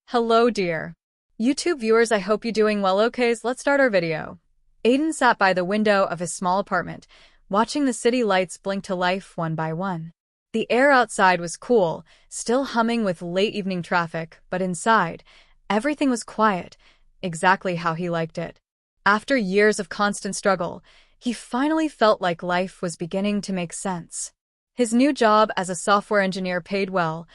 Hello, dear YouTube viewers, I hope you're doing well. Okay, so let's start our video. Aiden sat by the window of his small apartment, watching the city lights blink to life one by one. The air outside was cool, still humming with late evening traffic, but inside, everything was quiet, exactly how he liked it. After years of constant struggle, he finally felt like life was beginning to make sense. His new job as a software engineer paid well,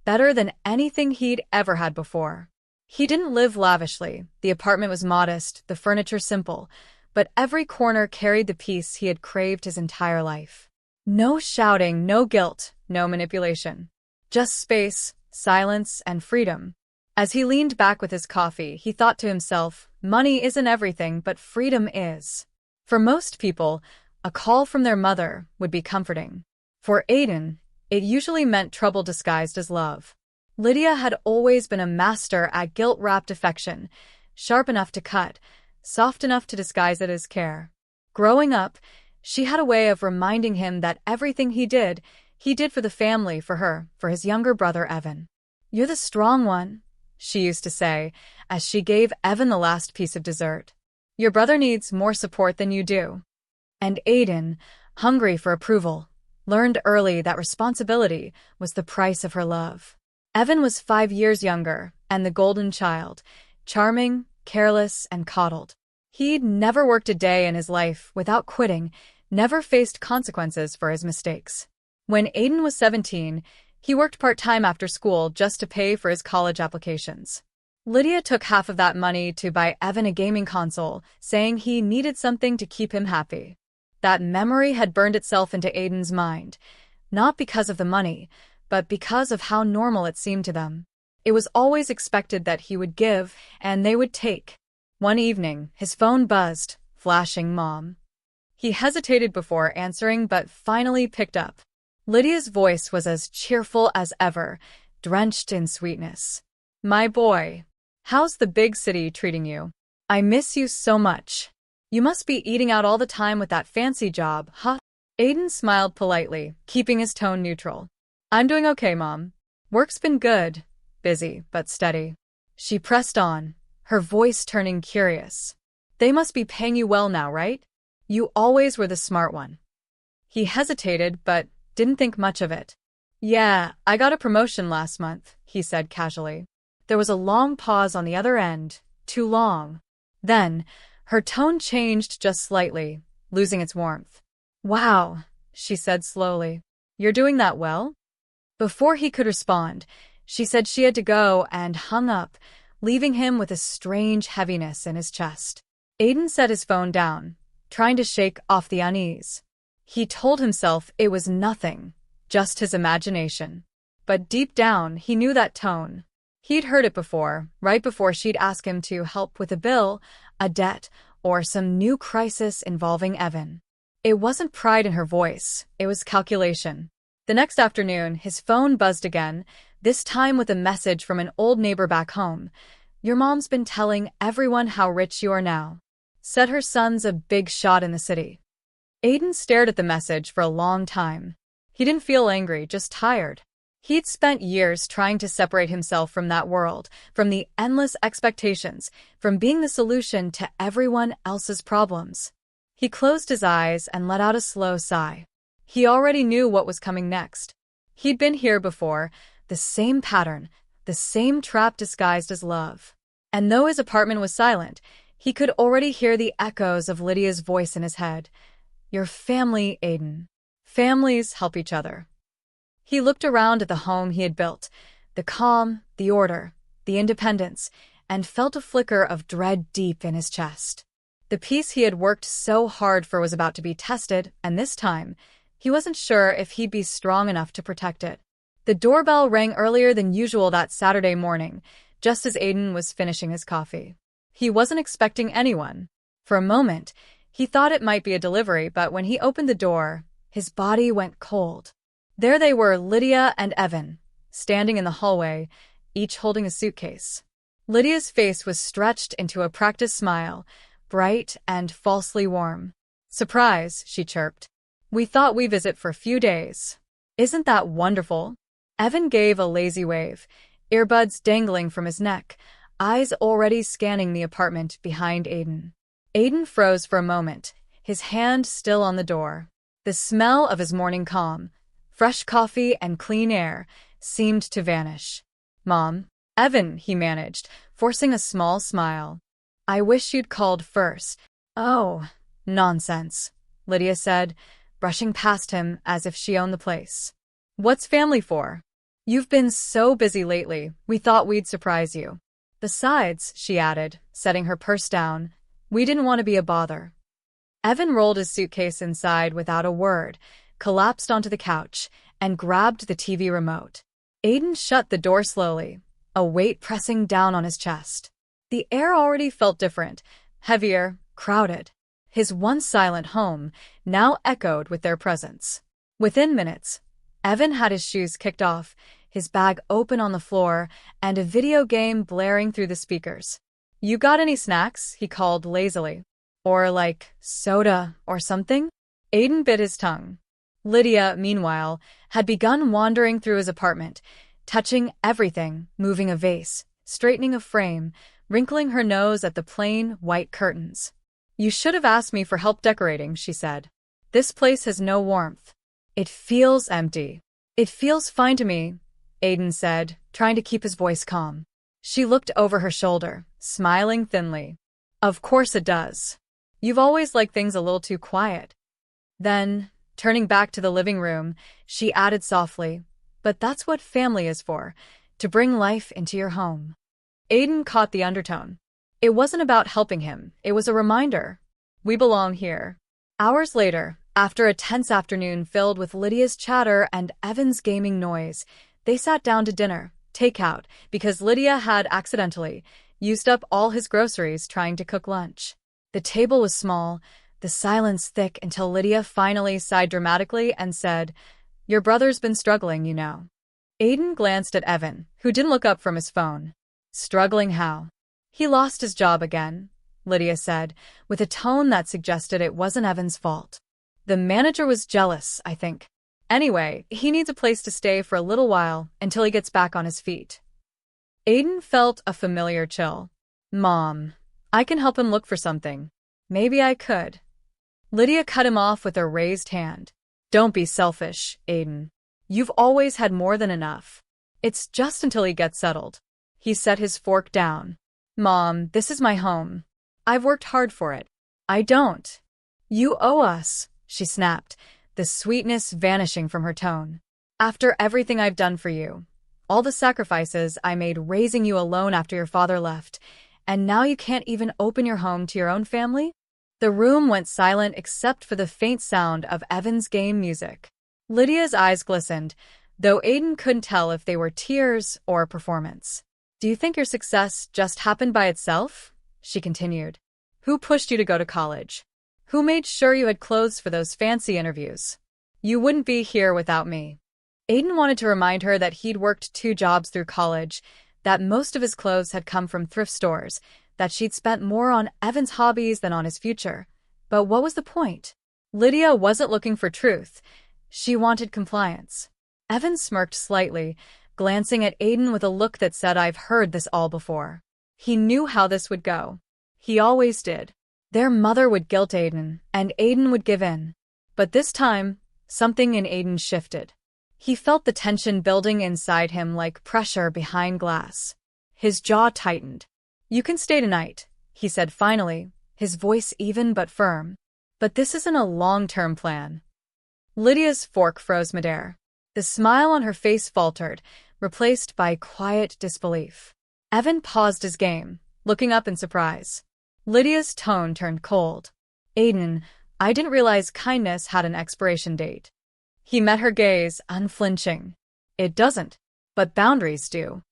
better than anything he'd ever had before. He didn't live lavishly, the apartment was modest, the furniture simple, but every corner carried the peace he had craved his entire life. No shouting, no guilt, no manipulation. Just space, silence, and freedom. As he leaned back with his coffee, he thought to himself, money isn't everything, but freedom is. For most people, a call from their mother would be comforting. For Aiden, it usually meant trouble disguised as love. Lydia had always been a master at guilt-wrapped affection, sharp enough to cut, soft enough to disguise it as care. Growing up, she had a way of reminding him that everything he did for the family, for her, for his younger brother Evan. "You're the strong one," she used to say, as she gave Evan the last piece of dessert. "Your brother needs more support than you do." And Aiden, hungry for approval, learned early that responsibility was the price of her love. Evan was 5 years younger, and the golden child, charming, careless, and coddled. He'd never worked a day in his life without quitting, never faced consequences for his mistakes. When Aiden was 17, he worked part-time after school just to pay for his college applications. Lydia took half of that money to buy Evan a gaming console, saying he needed something to keep him happy. That memory had burned itself into Aiden's mind, not because of the money, but because of how normal it seemed to them. It was always expected that he would give, and they would take. One evening, his phone buzzed, flashing Mom. He hesitated before answering, but finally picked up. Lydia's voice was as cheerful as ever, drenched in sweetness. "My boy, how's the big city treating you? I miss you so much. You must be eating out all the time with that fancy job, huh?" Aiden smiled politely, keeping his tone neutral. "I'm doing okay, Mom. Work's been good, busy, but steady." She pressed on, her voice turning curious. "They must be paying you well now, right? You always were the smart one." He hesitated, but didn't think much of it. "Yeah, I got a promotion last month," he said casually. There was a long pause on the other end, too long. Then, her tone changed just slightly, losing its warmth. "Wow," she said slowly. "You're doing that well?" Before he could respond, she said she had to go and hung up, leaving him with a strange heaviness in his chest. Aiden set his phone down, trying to shake off the unease. He told himself it was nothing, just his imagination. But deep down, he knew that tone. He'd heard it before, right before she'd ask him to help with a bill, a debt, or some new crisis involving Evan. It wasn't pride in her voice, it was calculation. The next afternoon, his phone buzzed again, this time with a message from an old neighbor back home. "Your mom's been telling everyone how rich you are now. Said her son's a big shot in the city." Aiden stared at the message for a long time. He didn't feel angry, just tired. He'd spent years trying to separate himself from that world, from the endless expectations, from being the solution to everyone else's problems. He closed his eyes and let out a slow sigh. He already knew what was coming next. He'd been here before, the same pattern, the same trap disguised as love. And though his apartment was silent, he could already hear the echoes of Lydia's voice in his head. "Your family, Aiden. Families help each other." He looked around at the home he had built, the calm, the order, the independence, and felt a flicker of dread deep in his chest. The peace he had worked so hard for was about to be tested, and this time, he wasn't sure if he'd be strong enough to protect it. The doorbell rang earlier than usual that Saturday morning, just as Aiden was finishing his coffee. He wasn't expecting anyone. For a moment, he thought it might be a delivery, but when he opened the door, his body went cold. There they were, Lydia and Evan, standing in the hallway, each holding a suitcase. Lydia's face was stretched into a practiced smile, bright and falsely warm. "Surprise," she chirped. "We thought we'd visit for a few days. Isn't that wonderful?" Evan gave a lazy wave. earbuds dangling from his neck, eyes already scanning the apartment behind Aiden. Aiden froze for a moment, his hand still on the door. The smell of his morning calm, fresh coffee and clean air, seemed to vanish. "Mom?" "Evan," he managed, forcing a small smile. "I wish you'd called first." "Oh, nonsense," Lydia said, brushing past him as if she owned the place. "What's family for? You've been so busy lately, we thought we'd surprise you. Besides," she added, setting her purse down, "we didn't want to be a bother." Evan rolled his suitcase inside without a word, collapsed onto the couch, and grabbed the TV remote. Aiden shut the door slowly, a weight pressing down on his chest. The air already felt different, heavier, crowded. His once silent home now echoed with their presence. Within minutes, Evan had his shoes kicked off, his bag open on the floor, and a video game blaring through the speakers. "You got any snacks?" he called lazily. "Or like, soda or something?" Aiden bit his tongue. Lydia, meanwhile, had begun wandering through his apartment, touching everything, moving a vase, straightening a frame, wrinkling her nose at the plain, white curtains. "You should have asked me for help decorating," she said. "This place has no warmth. It feels empty." "It feels fine to me," Aiden said, trying to keep his voice calm. She looked over her shoulder, smiling thinly. "Of course it does. You've always liked things a little too quiet." Then, turning back to the living room, she added softly, "But that's what family is for, to bring life into your home." Aiden caught the undertone. It wasn't about helping him, it was a reminder. We belong here. Hours later, after a tense afternoon filled with Lydia's chatter and Evan's gaming noise, they sat down to dinner, takeout, because Lydia had accidentally used up all his groceries trying to cook lunch. The table was small, the silence thick until Lydia finally sighed dramatically and said, "Your brother's been struggling, you know." Aiden glanced at Evan, who didn't look up from his phone. "Struggling how?" "He lost his job again," Lydia said, with a tone that suggested it wasn't Evan's fault. "The manager was jealous, I think. Anyway, he needs a place to stay for a little while until he gets back on his feet." Aiden felt a familiar chill. "Mom, I can help him look for something." "Maybe I could." Lydia cut him off with a raised hand. "Don't be selfish, Aiden. You've always had more than enough. It's just until he gets settled." He set his fork down. "Mom, this is my home. I've worked hard for it." "I don't. You owe us," she snapped, the sweetness vanishing from her tone. "After everything I've done for you, all the sacrifices I made raising you alone after your father left, and now you can't even open your home to your own family?" The room went silent except for the faint sound of Evan's game music. Lydia's eyes glistened, though Aiden couldn't tell if they were tears or a performance. "Do you think your success just happened by itself?" she continued. "Who pushed you to go to college? Who made sure you had clothes for those fancy interviews? You wouldn't be here without me." Aiden wanted to remind her that he'd worked 2 jobs through college, that most of his clothes had come from thrift stores, that she'd spent more on Evan's hobbies than on his future. But what was the point? Lydia wasn't looking for truth. She wanted compliance. Evan smirked slightly, glancing at Aiden with a look that said, "I've heard this all before." He knew how this would go. He always did. Their mother would guilt Aiden, and Aiden would give in. But this time, something in Aiden shifted. He felt the tension building inside him like pressure behind glass. His jaw tightened. "You can stay tonight," he said finally, his voice even but firm. "But this isn't a long-term plan." Lydia's fork froze midair. The smile on her face faltered, replaced by quiet disbelief. Evan paused his game, looking up in surprise. Lydia's tone turned cold. "Aiden, I didn't realize kindness had an expiration date." He met her gaze, unflinching. "It doesn't, but boundaries do."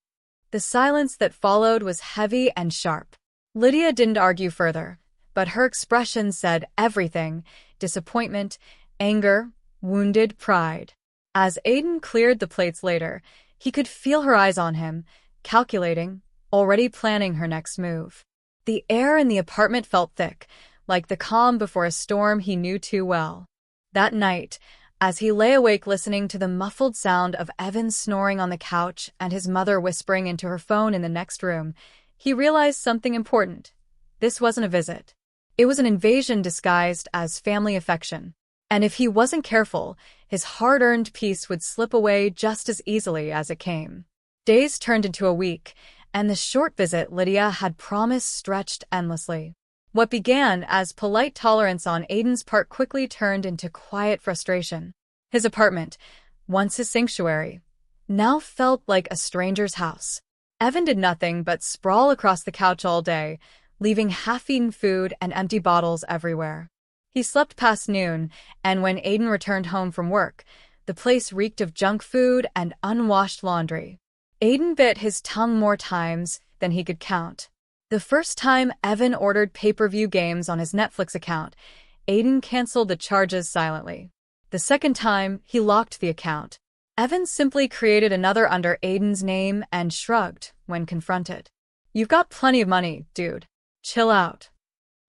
The silence that followed was heavy and sharp. Lydia didn't argue further, but her expression said everything: disappointment, anger, wounded pride. As Aiden cleared the plates later, he could feel her eyes on him, calculating, already planning her next move. The air in the apartment felt thick, like the calm before a storm he knew too well. That night, As he lay awake listening to the muffled sound of Evan snoring on the couch and his mother whispering into her phone in the next room, he realized something important. This wasn't a visit. It was an invasion disguised as family affection. And if he wasn't careful, his hard-earned peace would slip away just as easily as it came. Days turned into a week, and the short visit Lydia had promised stretched endlessly. What began as polite tolerance on Aiden's part quickly turned into quiet frustration. His apartment, once his sanctuary, now felt like a stranger's house. Evan did nothing but sprawl across the couch all day, leaving half-eaten food and empty bottles everywhere. He slept past noon, and when Aiden returned home from work, the place reeked of junk food and unwashed laundry. Aiden bit his tongue more times than he could count. The first time Evan ordered pay-per-view games on his Netflix account, Aiden canceled the charges silently. The second time, he locked the account. Evan simply created another under Aiden's name and shrugged when confronted. "You've got plenty of money, dude. Chill out."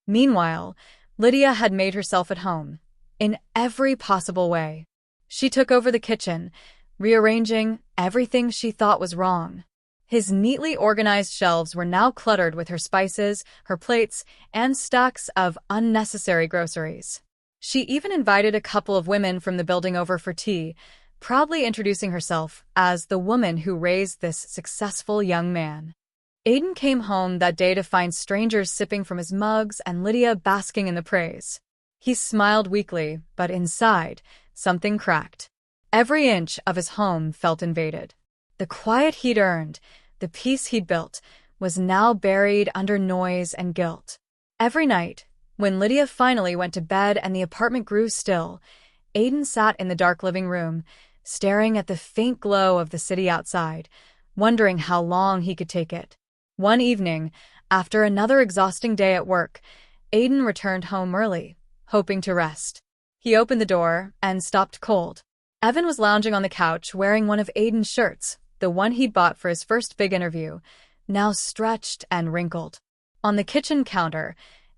Meanwhile, Lydia had made herself at home, in every possible way. She took over the kitchen, rearranging everything she thought was wrong. His neatly organized shelves were now cluttered with her spices, her plates, and stacks of unnecessary groceries. She even invited a couple of women from the building over for tea, proudly introducing herself as the woman who raised this successful young man. Aiden came home that day to find strangers sipping from his mugs and Lydia basking in the praise. He smiled weakly, but inside, something cracked. Every inch of his home felt invaded. The quiet he'd earned, the peace he'd built, was now buried under noise and guilt. Every night, when Lydia finally went to bed and the apartment grew still, Aiden sat in the dark living room, staring at the faint glow of the city outside, wondering how long he could take it. One evening, after another exhausting day at work, Aiden returned home early, hoping to rest. He opened the door and stopped cold. Evan was lounging on the couch wearing one of Aiden's shirts, the one he'd bought for his first big interview, now stretched and wrinkled. On the kitchen counter,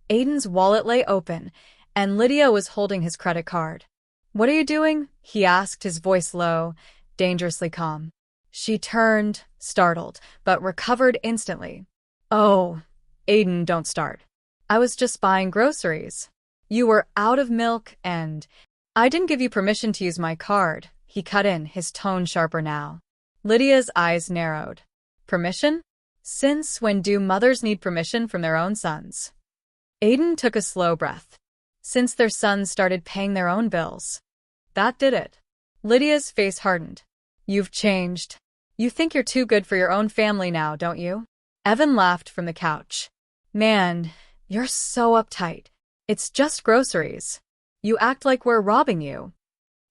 Aiden's wallet lay open, and Lydia was holding his credit card. "What are you doing?" he asked, his voice low, dangerously calm. She turned, startled, but recovered instantly. "Oh, Aiden, don't start. I was just buying groceries. You were out of milk and I didn't give you permission to use my card," he cut in, his tone sharper now. Lydia's eyes narrowed. "Permission? Since when do mothers need permission from their own sons?" Aiden took a slow breath. Since their sons started paying their own bills. That did it. Lydia's face hardened. "You've changed. You think you're too good for your own family now, don't you?" Evan laughed from the couch. "Man, you're so uptight. It's just groceries. You act like we're robbing you."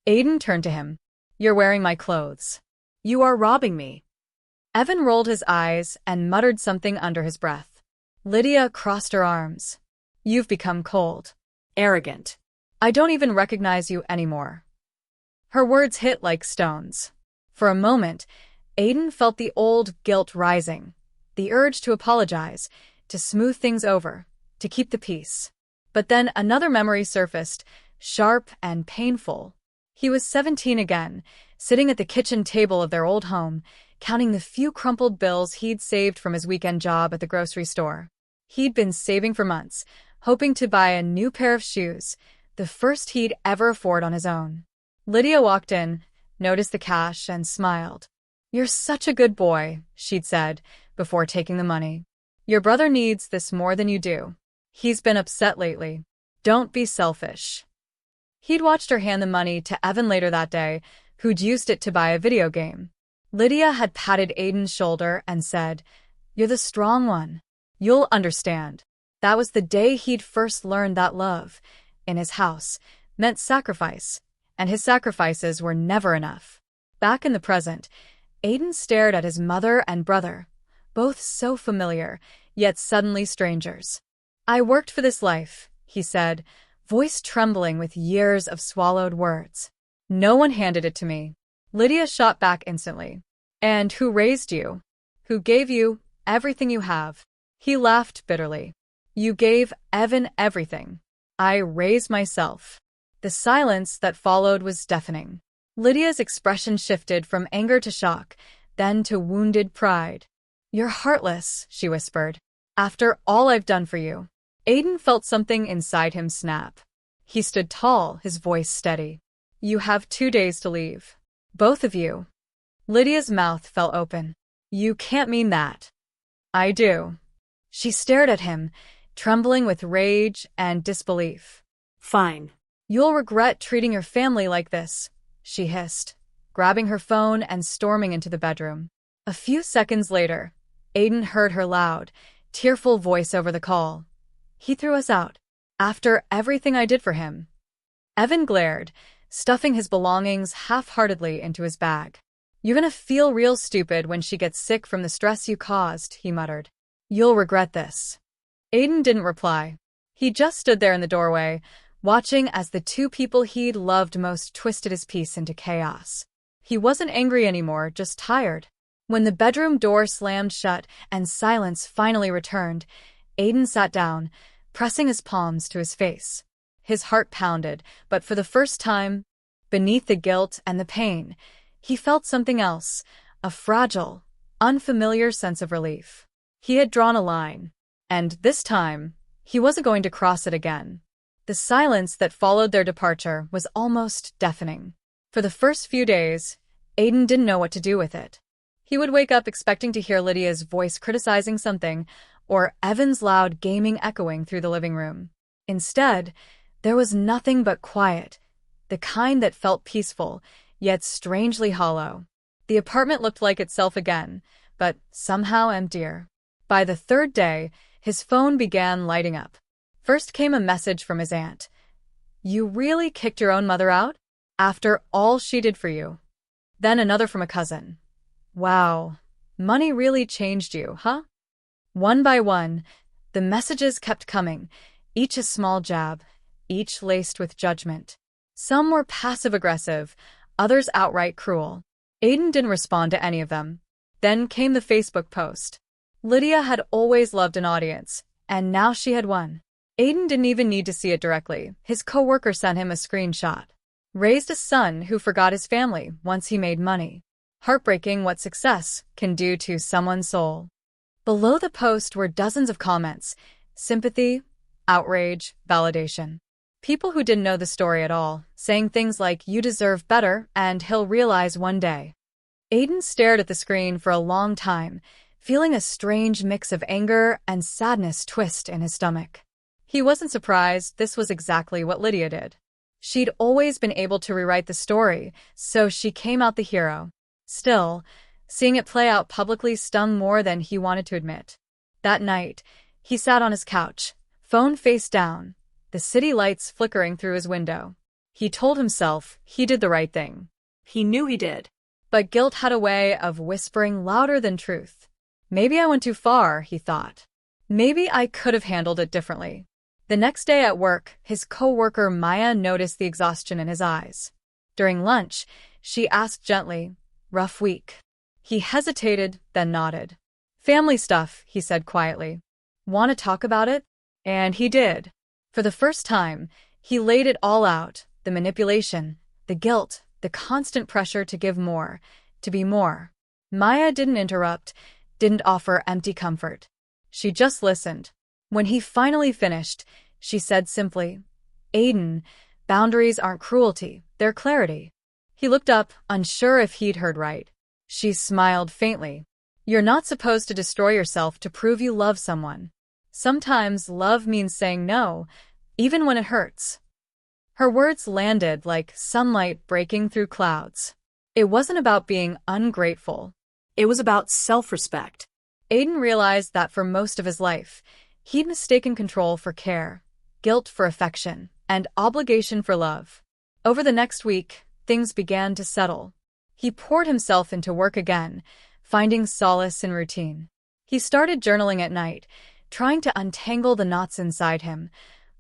Aiden turned to him. "You're wearing my clothes. You are robbing me." Evan rolled his eyes and muttered something under his breath. Lydia crossed her arms. "You've become cold. Arrogant. I don't even recognize you anymore." Her words hit like stones. For a moment, Aiden felt the old guilt rising, the urge to apologize, to smooth things over, to keep the peace. But then another memory surfaced, sharp and painful. He was 17 again, sitting at the kitchen table of their old home, counting the few crumpled bills he'd saved from his weekend job at the grocery store. He'd been saving for months, hoping to buy a new pair of shoes, the first he'd ever afford on his own. Lydia walked in, noticed the cash, and smiled. "You're such a good boy," she'd said, before taking the money. "Your brother needs this more than you do. He's been upset lately. Don't be selfish." He'd watched her hand the money to Evan later that day, who'd used it to buy a video game. Lydia had patted Aiden's shoulder and said, "You're the strong one. You'll understand." That was the day he'd first learned that love, in his house, meant sacrifice, and his sacrifices were never enough. Back in the present, Aiden stared at his mother and brother, both so familiar, yet suddenly strangers. "I worked for this life," he said, voice trembling with years of swallowed words. "No one handed it to me." Lydia shot back instantly. "And who raised you? Who gave you everything you have?" He laughed bitterly. "You gave Evan everything. I raised myself." The silence that followed was deafening. Lydia's expression shifted from anger to shock, then to wounded pride. "You're heartless," she whispered. "After all I've done for you." Aiden felt something inside him snap. He stood tall, his voice steady. "You have 2 days to leave. Both of you." Lydia's mouth fell open. "You can't mean that." "I do." She stared at him, trembling with rage and disbelief. Fine. "You'll regret treating your family like this," she hissed, grabbing her phone and storming into the bedroom. A few seconds later, Aiden heard her loud, tearful voice over the call. "He threw us out. After everything I did for him." Evan glared, stuffing his belongings half-heartedly into his bag. "You're gonna feel real stupid when she gets sick from the stress you caused," he muttered. "You'll regret this." Aiden didn't reply. He just stood there in the doorway, watching as the two people he'd loved most twisted his peace into chaos. He wasn't angry anymore, just tired. When the bedroom door slammed shut and silence finally returned, Aiden sat down, pressing his palms to his face. His heart pounded, but for the first time, beneath the guilt and the pain, he felt something else, a fragile, unfamiliar sense of relief. He had drawn a line, and this time, he wasn't going to cross it again. The silence that followed their departure was almost deafening. For the first few days, Aiden didn't know what to do with it. He would wake up expecting to hear Lydia's voice criticizing something, or Evan's loud gaming echoing through the living room. Instead, there was nothing but quiet, the kind that felt peaceful, yet strangely hollow. The apartment looked like itself again, but somehow emptier. By the third day, his phone began lighting up. First came a message from his aunt. "You really kicked your own mother out? After all she did for you." Then another from a cousin. "Wow, money really changed you, huh?" One by one, the messages kept coming, each a small jab, each laced with judgment. Some were passive-aggressive, others outright cruel. Aiden didn't respond to any of them. Then came the Facebook post. Lydia had always loved an audience, and now she had one. Aiden didn't even need to see it directly. His coworker sent him a screenshot. Raised a son who forgot his family once he made money. Heartbreaking what success can do to someone's soul. Below the post were dozens of comments. Sympathy, outrage, validation. People who didn't know the story at all, saying things like, "You deserve better, and he'll realize one day." Aiden stared at the screen for a long time, feeling a strange mix of anger and sadness twist in his stomach. He wasn't surprised. This was exactly what Lydia did. She'd always been able to rewrite the story, so she came out the hero. Still, seeing it play out publicly stung more than he wanted to admit. That night, he sat on his couch, phone face down, the city lights flickering through his window. He told himself he did the right thing. He knew he did. But guilt had a way of whispering louder than truth. Maybe I went too far, he thought. Maybe I could have handled it differently. The next day at work, his coworker Maya noticed the exhaustion in his eyes. During lunch, she asked gently, "Rough week?" He hesitated, then nodded. "Family stuff," he said quietly. "Want to talk about it?" And he did. For the first time, he laid it all out, the manipulation, the guilt, the constant pressure to give more, to be more. Maya didn't interrupt, didn't offer empty comfort. She just listened. When he finally finished, she said simply, "Aiden, boundaries aren't cruelty, they're clarity." He looked up, unsure if he'd heard right. She smiled faintly. "You're not supposed to destroy yourself to prove you love someone. Sometimes love means saying no, even when it hurts." Her words landed like sunlight breaking through clouds. It wasn't about being ungrateful. It was about self-respect. Aiden realized that for most of his life, he'd mistaken control for care, guilt for affection, and obligation for love. Over the next week, things began to settle. He poured himself into work again, finding solace in routine. He started journaling at night, trying to untangle the knots inside him,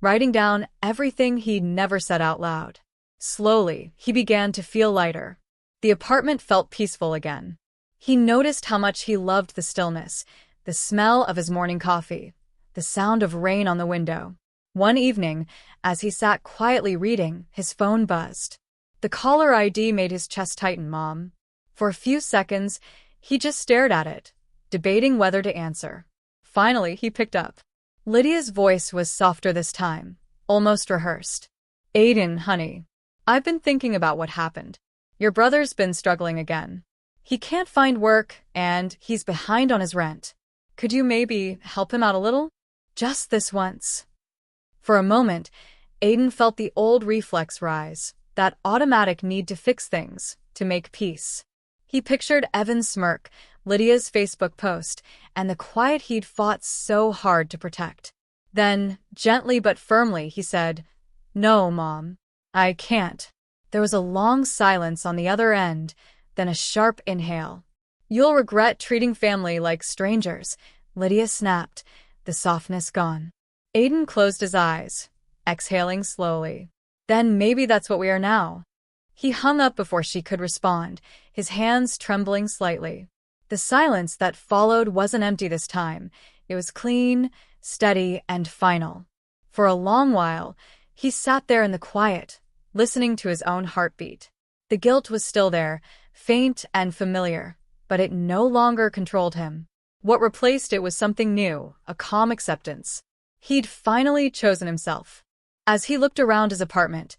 writing down everything he'd never said out loud. Slowly, he began to feel lighter. The apartment felt peaceful again. He noticed how much he loved the stillness, the smell of his morning coffee, the sound of rain on the window. One evening, as he sat quietly reading, his phone buzzed. The caller ID made his chest tighten, Mom. For a few seconds, he just stared at it, debating whether to answer. Finally, he picked up. Lydia's voice was softer this time, almost rehearsed. Aiden, honey, I've been thinking about what happened. Your brother's been struggling again. He can't find work, and he's behind on his rent. Could you maybe help him out a little? Just this once. For a moment, Aiden felt the old reflex rise, that automatic need to fix things, to make peace. He pictured Evan's smirk, Lydia's Facebook post, and the quiet he'd fought so hard to protect. Then, gently but firmly, he said, "No, Mom, I can't." There was a long silence on the other end, then a sharp inhale. "You'll regret treating family like strangers," Lydia snapped, the softness gone. Aiden closed his eyes, exhaling slowly. "Then maybe that's what we are now." He hung up before she could respond, his hands trembling slightly. The silence that followed wasn't empty this time. It was clean, steady, and final. For a long while, he sat there in the quiet, listening to his own heartbeat. The guilt was still there, faint and familiar, but it no longer controlled him. What replaced it was something new, a calm acceptance. He'd finally chosen himself. As he looked around his apartment,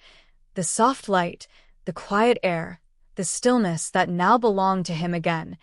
the soft light, the quiet air, the stillness that now belonged to him again,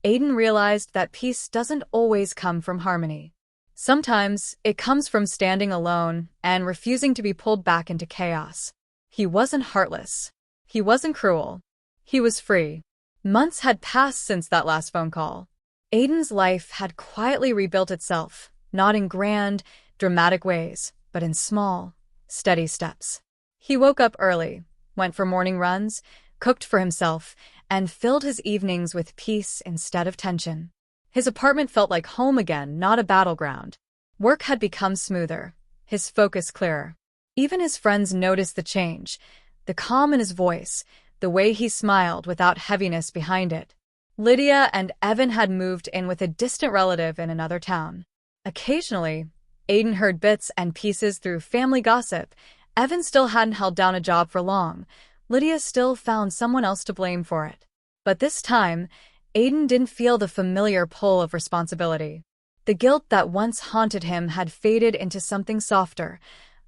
Aiden realized that peace doesn't always come from harmony. Sometimes it comes from standing alone and refusing to be pulled back into chaos. He wasn't heartless. He wasn't cruel. He was free. Months had passed since that last phone call. Aiden's life had quietly rebuilt itself, not in grand, dramatic ways, but in small, steady steps. He woke up early, went for morning runs, cooked for himself, and filled his evenings with peace instead of tension. His apartment felt like home again, not a battleground. Work had become smoother, his focus clearer. Even his friends noticed the change, the calm in his voice, the way he smiled without heaviness behind it. Lydia and Evan had moved in with a distant relative in another town. Occasionally, Aiden heard bits and pieces through family gossip. Evan still hadn't held down a job for long. Lydia still found someone else to blame for it. But this time, Aiden didn't feel the familiar pull of responsibility. The guilt that once haunted him had faded into something softer,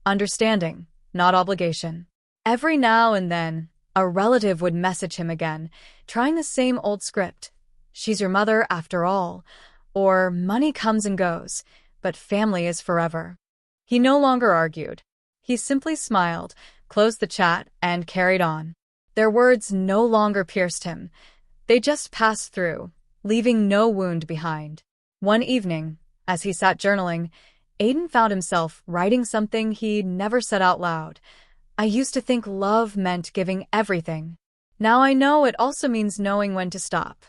understanding, not obligation. Every now and then, a relative would message him again, trying the same old script. "She's your mother after all," or "Money comes and goes, but family is forever." He no longer argued. He simply smiled, closed the chat, and carried on. Their words no longer pierced him. They just passed through, leaving no wound behind. One evening, as he sat journaling, Aiden found himself writing something he'd never said out loud. "I used to think love meant giving everything. Now I know it also means knowing when to stop."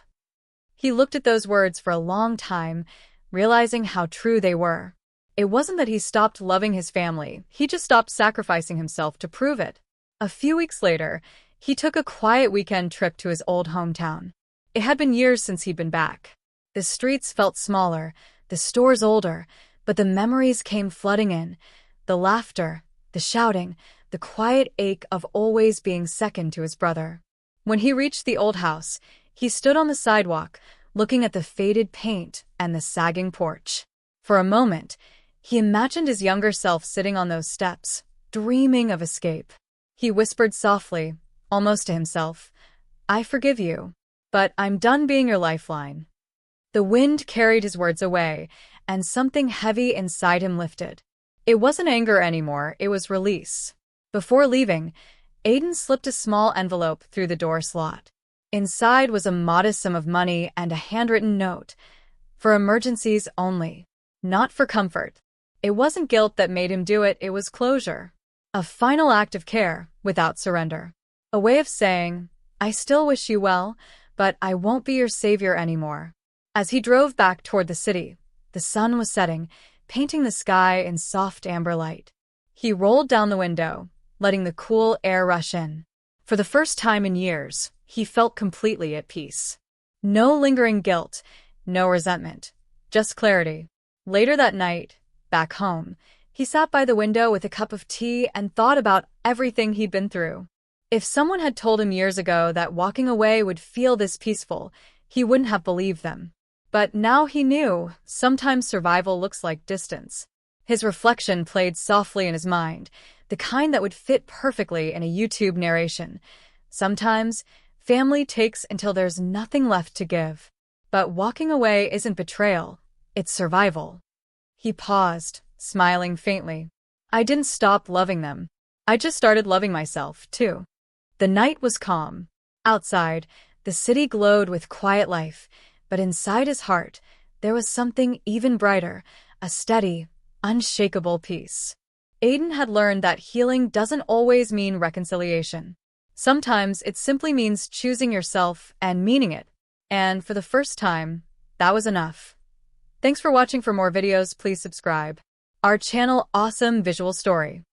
He looked at those words for a long time, realizing how true they were. It wasn't that he stopped loving his family, he just stopped sacrificing himself to prove it. A few weeks later, he took a quiet weekend trip to his old hometown. It had been years since he'd been back. The streets felt smaller, the stores older, but the memories came flooding in. The laughter, the shouting, the quiet ache of always being second to his brother. When he reached the old house, he stood on the sidewalk, looking at the faded paint and the sagging porch. For a moment, he imagined his younger self sitting on those steps, dreaming of escape. He whispered softly, almost to himself, "I forgive you, but I'm done being your lifeline." The wind carried his words away, and something heavy inside him lifted. It wasn't anger anymore, it was release. Before leaving, Aiden slipped a small envelope through the door slot. Inside was a modest sum of money and a handwritten note. For emergencies only. Not for comfort. It wasn't guilt that made him do it, it was closure. A final act of care, without surrender. A way of saying, "I still wish you well, but I won't be your savior anymore." As he drove back toward the city, the sun was setting, painting the sky in soft amber light. He rolled down the window, letting the cool air rush in. For the first time in years, he felt completely at peace. No lingering guilt, no resentment, just clarity. Later that night, back home, He sat by the window with a cup of tea and thought about everything he'd been through. If someone had told him years ago that walking away would feel this peaceful, he wouldn't have believed them. But now he knew, sometimes survival looks like distance. His reflection played softly in his mind, the kind that would fit perfectly in a YouTube narration. Sometimes, family takes until there's nothing left to give. But walking away isn't betrayal, it's survival. He paused, smiling faintly. I didn't stop loving them. I just started loving myself, too. The night was calm. Outside, the city glowed with quiet life, but inside his heart, there was something even brighter, a steady, unshakable peace. Aiden had learned that healing doesn't always mean reconciliation. Sometimes it simply means choosing yourself and meaning it. And for the first time, that was enough. Thanks for watching. For more videos, please subscribe. Our channel, Awesome Visual Story.